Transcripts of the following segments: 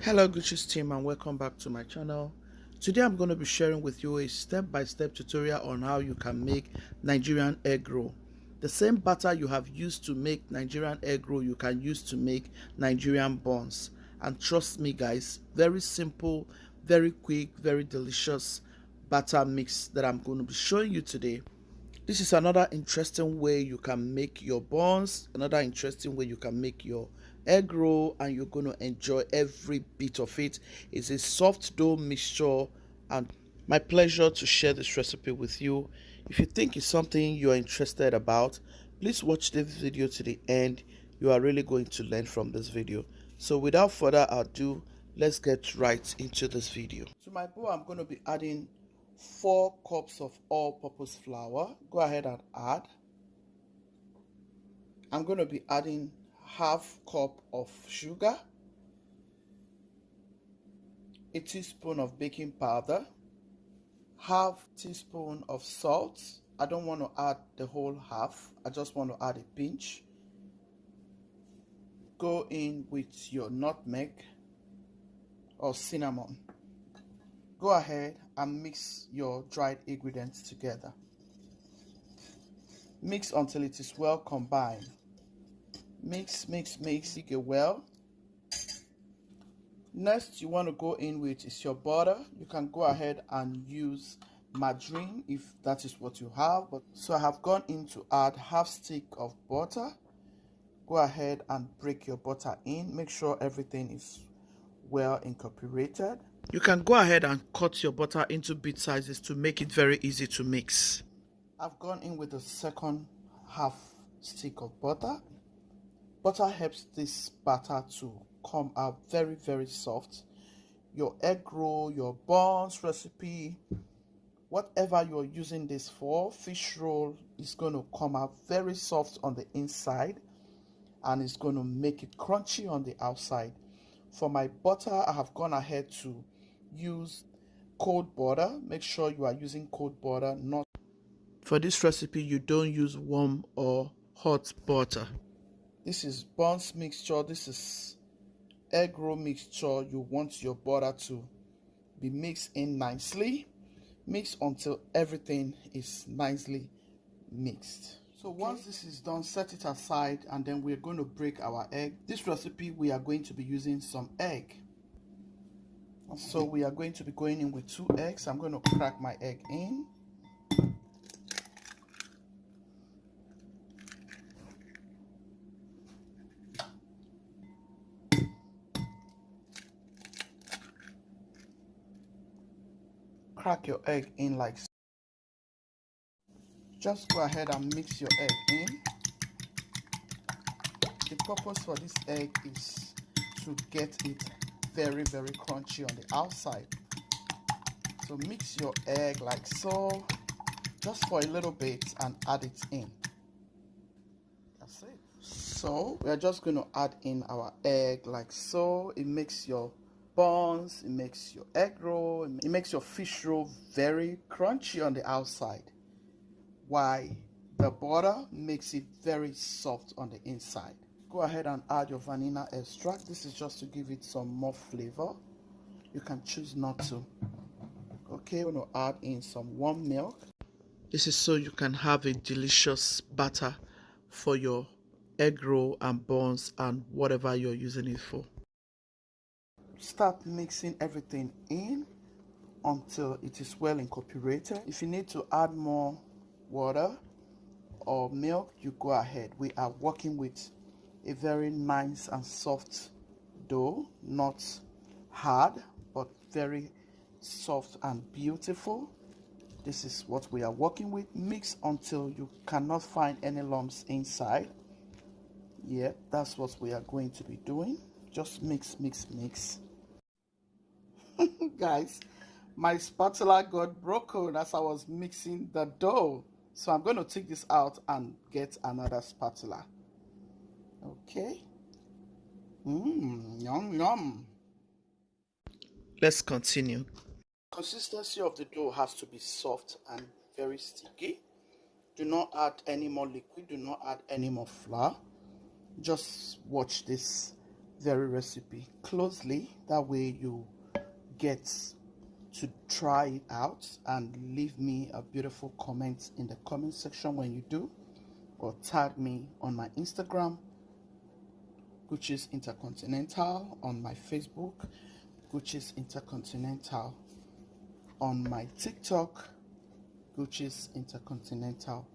Hello Gucci's team, and welcome back to my channel. Today I'm going to be sharing with you a step-by-step tutorial on how you can make Nigerian egg roll. The same batter you have used to make Nigerian egg roll you can use to make Nigerian buns. And trust me guys, very simple, very quick, very delicious batter mix that I'm going to be showing you today. This is another interesting way you can make your buns, another interesting way you can make your egg roll, and you're going to enjoy every bit of it. It's a soft dough mixture, and my pleasure to share this recipe with you. If you think it's something you're interested about, please watch this video to the end. You are really going to learn from this video. So without further ado, let's get right into this video. To my bowl, I'm going to be adding 4 cups of all-purpose flour. Go ahead and add. I'm going to be adding half cup of sugar, a teaspoon of baking powder, half teaspoon of salt. I don't want to add the whole half, I just want to add a pinch. Go in with your nutmeg or cinnamon. Go ahead and mix your dried ingredients together. Mix until it is well combined. Mix it well. Next, you want to go in with is your butter. You can go ahead and use margarine if that is what you have. So I have gone in to add half stick of butter. Go ahead and break your butter in. Make sure everything is well incorporated. You can go ahead and cut your butter into bit sizes to make it very easy to mix. I've gone in with the second half stick of butter. Butter helps this batter to come out very soft. Your egg roll, your buns recipe, whatever you're using this for, fish roll, is going to come out very soft on the inside and it's going to make it crunchy on the outside. For my butter, I have gone ahead to use cold butter. Make sure you are using cold butter. Not for this recipe, you don't use warm or hot butter. This is buns mixture. This is egg roll mixture. You want your butter to be mixed in nicely. Mix until everything is nicely mixed. So once this is done, set it aside, and then we're going to break our egg. This recipe, we are going to be using some egg. So we are going to be going in with 2 eggs. I'm going to crack my egg in. Crack your egg in like so. Just go ahead and mix your egg in. The purpose for this egg is to get it very crunchy on the outside. So mix your egg like so, just for a little bit, and add it in. That's it. So we're just going to add in our egg like so. It makes your buns, it makes your egg roll, it makes your fish roll very crunchy on the outside, while the butter makes it very soft on the inside. Go ahead and add your vanilla extract. This is just to give it some more flavor. You can choose not to. Okay, we're going to add in some warm milk. This is so you can have a delicious batter for your egg roll and buns and whatever you're using it for. Start mixing everything in until it is well incorporated. If you need to add more water or milk, you go ahead. We are working with a very nice and soft dough, not hard, but very soft and beautiful. This is what we are working with. Mix until you cannot find any lumps inside. Yeah, that's what we are going to be doing. Just mix. Guys, my spatula got broken as I was mixing the dough, so I'm going to take this out and get another spatula. Okay. Yum. Let's continue. Consistency of the dough has to be soft and very sticky. Do not add any more liquid. Do not add any more flour. Just watch this very recipe closely. That way you get to try it out and leave me a beautiful comment in the comment section when you do, or tag me on my Instagram, which is Intercontinental, on my Facebook, which is Intercontinental, on my TikTok, which is Intercontinental.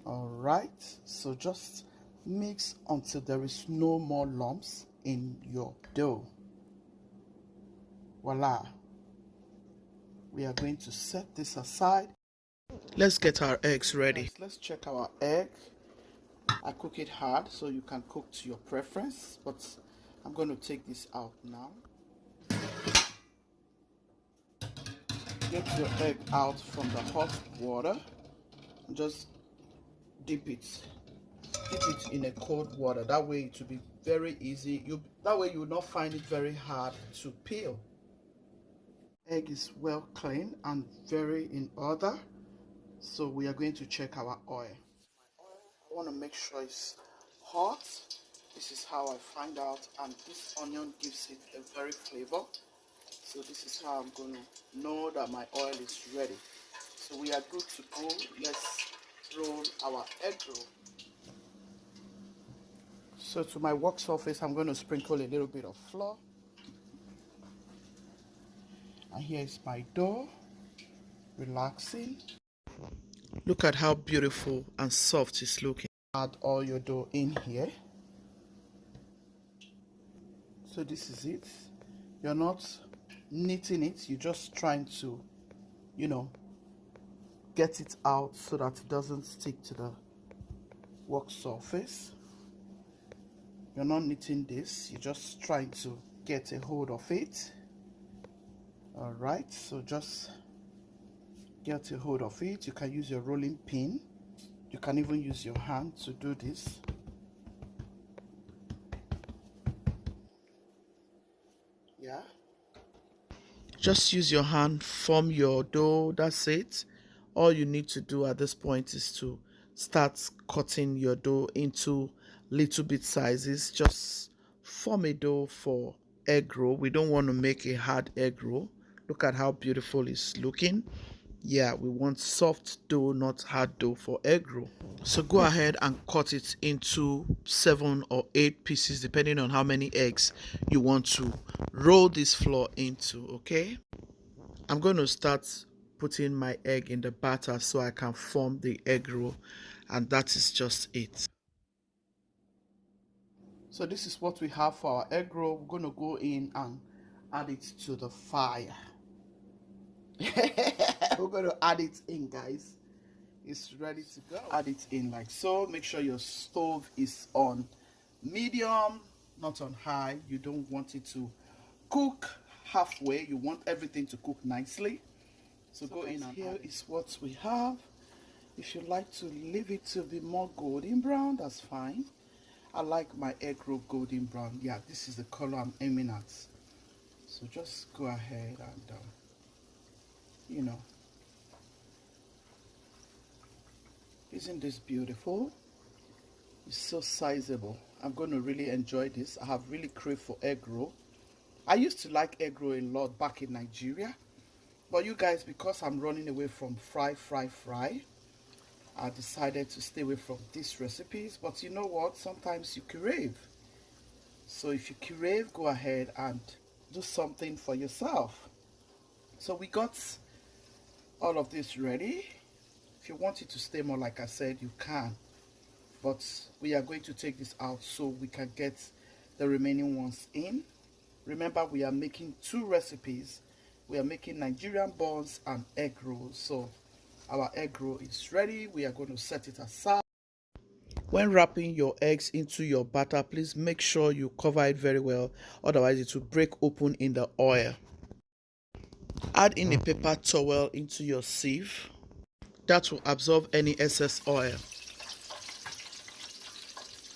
All right, so just mix until there is no more lumps in your dough. Voila. We are going to set this aside. Let's get our eggs ready. Guys, let's check our egg. I cook it hard, so you can cook to your preference, but I'm going to take this out now. Get your egg out from the hot water. Just dip it in a cold water. That way it will be very easy. That way you will not find it very hard to peel. Egg is well clean and very in order, so we are going to check our oil. I want to make sure it's hot. This is how I find out, and this onion gives it a very flavor. So this is how I'm going to know that my oil is ready. So we are good to go. Let's roll our egg roll. So to my work surface, I'm going to sprinkle a little bit of flour. And here is my dough, relaxing. Look at how beautiful and soft it's looking. Add all your dough in here. So this is it. You're not kneading it, you're just trying to, get it out so that it doesn't stick to the work surface. You're not kneading this, you're just trying to get a hold of it. All right, so just get a hold of it. You can use your rolling pin. You can even use your hand to do this. Yeah. Just use your hand, form your dough. That's it. All you need to do at this point is to start cutting your dough into little bit sizes. Just form a dough for egg roll. We don't want to make a hard egg roll. Look at how beautiful it's looking. Yeah, we want soft dough, not hard dough for egg roll. So go ahead and cut it into 7 or 8 pieces, depending on how many eggs you want to roll this flour into, okay? I'm going to start putting my egg in the batter so I can form the egg roll, and that is just it. So this is what we have for our egg roll. We're going to go in and add it to the fire. We're going to add it in, guys. It's ready to go. Add it in like so. Make sure your stove is on medium, not on high. You don't want it to cook halfway. You want everything to cook nicely. So go in, and here is what we have. If you like to leave it to be more golden brown, that's fine. I like my egg roll golden brown. Yeah, this is the color I'm aiming at. So just go ahead and isn't this beautiful? It's so sizable. I'm going to really enjoy this. I have really craved for egg roll. I used to like egg roll a lot back in Nigeria, but you guys, because I'm running away from fry, I decided to stay away from these recipes. But you know what? Sometimes you crave. So if you crave, go ahead and do something for yourself. So we got all of this ready. If you want it to stay more, like I said, you can. But we are going to take this out so we can get the remaining ones in. Remember, we are making 2 recipes. We are making Nigerian buns and egg rolls. So our egg roll is ready. We are going to set it aside. When wrapping your eggs into your batter, please make sure you cover it very well. Otherwise, it will break open in the oil. Add in a paper towel into your sieve. That will absorb any excess oil.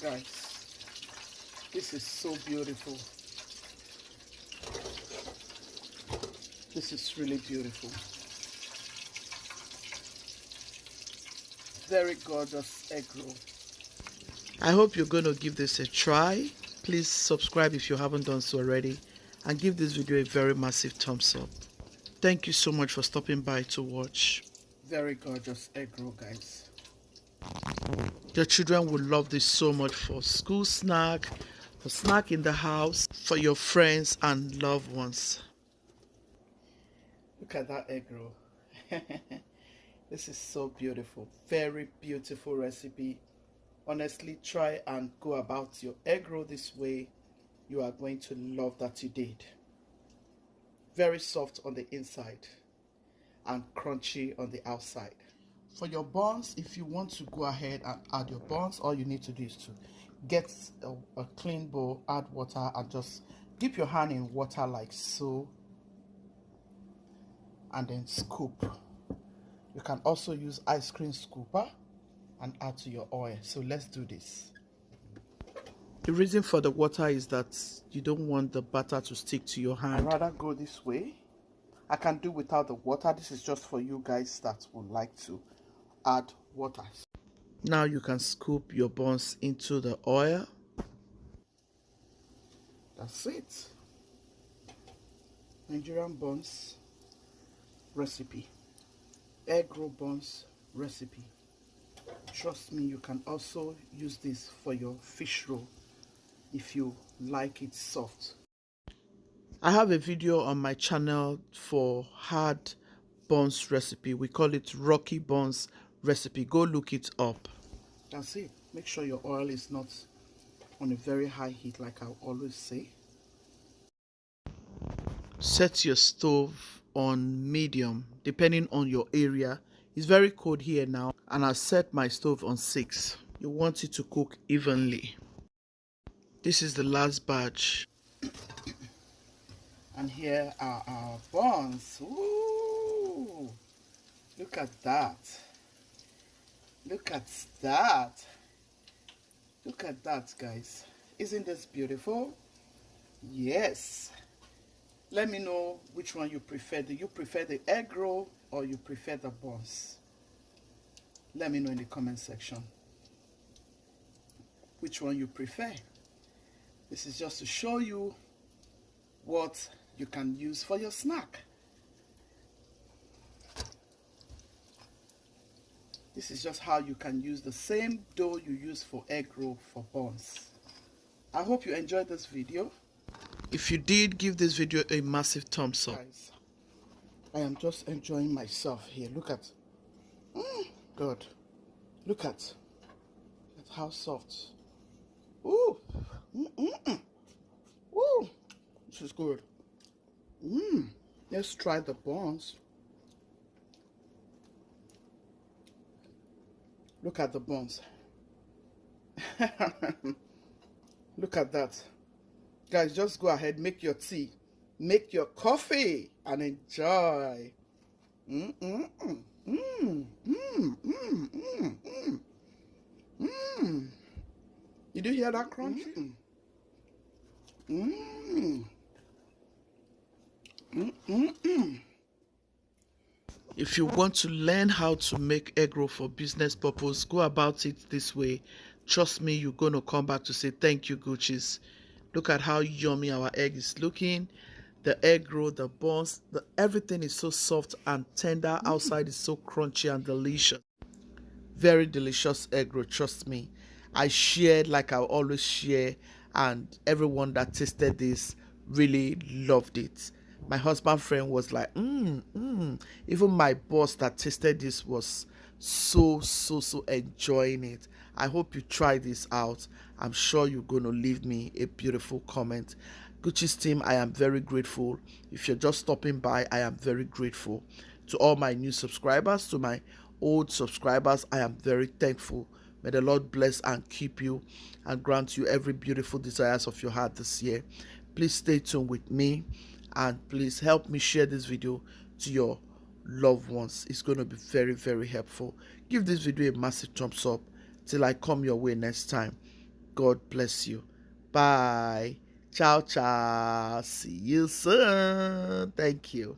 Guys, this is so beautiful. This is really beautiful. Very gorgeous egg roll. I hope you're going to give this a try. please subscribe if you haven't done so already, and give this video a very massive thumbs up. Thank you so much for stopping by to watch. Very gorgeous egg roll, guys. Your children will love this so much for school snack, for snack in the house, for your friends and loved ones. Look at that egg roll. This is so beautiful. Very beautiful recipe. Honestly, try and go about your egg roll this way. You are going to love that you did. Very soft on the inside and crunchy on the outside. For your buns, if you want to go ahead and add your buns, all you need to do is to get a clean bowl, add water, and just dip your hand in water like so, and then scoop. You can also use ice cream scooper and add to your oil. So let's do this. The reason for the water is that you don't want the butter to stick to your hand. I'd rather go this way. I can do without the water. This is just for you guys that would like to add water. Now you can scoop your buns into the oil. That's it. Nigerian buns recipe. Egg roll buns recipe. Trust me, you can also use this for your fish roll if you like it soft. I have a video on my channel for hard buns recipe. We call it Rocky Buns recipe. Go look it up. That's it. Make sure your oil is not on a very high heat like I always say. Set your stove on medium depending on your area. It's very cold here now, and I set my stove on 6. You want it to cook evenly. This is the last batch. And here are our buns. Ooh, look at that. Look at that. Look at that, guys. Isn't this beautiful? Yes. Let me know which one you prefer. Do you prefer the egg roll or you prefer the buns? Let me know in the comment section which one you prefer. This is just to show you what you can use for your snack. This is just how you can use the same dough you use for egg roll for buns. I hope you enjoyed this video. If you did, give this video a massive thumbs up. Guys, I am just enjoying myself here. Look at, good. Look at how soft. Ooh, Ooh, this is good. Let's try the buns. Look at the buns. Look at that. Guys, just go ahead, make your tea, make your coffee, and enjoy. Did you hear that crunch? If you want to learn how to make egg roll for business purpose, go about it this way. Trust me, you're going to come back to say thank you, Gucci's. Look at how yummy our egg is looking. The egg roll, the buns, everything is so soft and tender. Outside is so crunchy and delicious. Very delicious egg roll, trust me. I shared like I always share, and everyone that tasted this really loved it. My husband friend was like, Even my boss that tasted this was so enjoying it. I hope you try this out. I'm sure you're going to leave me a beautiful comment. Gucci's team, I am very grateful. If you're just stopping by, I am very grateful. To all my new subscribers, to my old subscribers, I am very thankful. May the Lord bless and keep you and grant you every beautiful desires of your heart this year. Please stay tuned with me, and please help me share this video to your loved ones. It's going to be very helpful. Give this video a massive thumbs up. Till I come your way next time. God bless you. Bye. Ciao. See you soon. Thank you.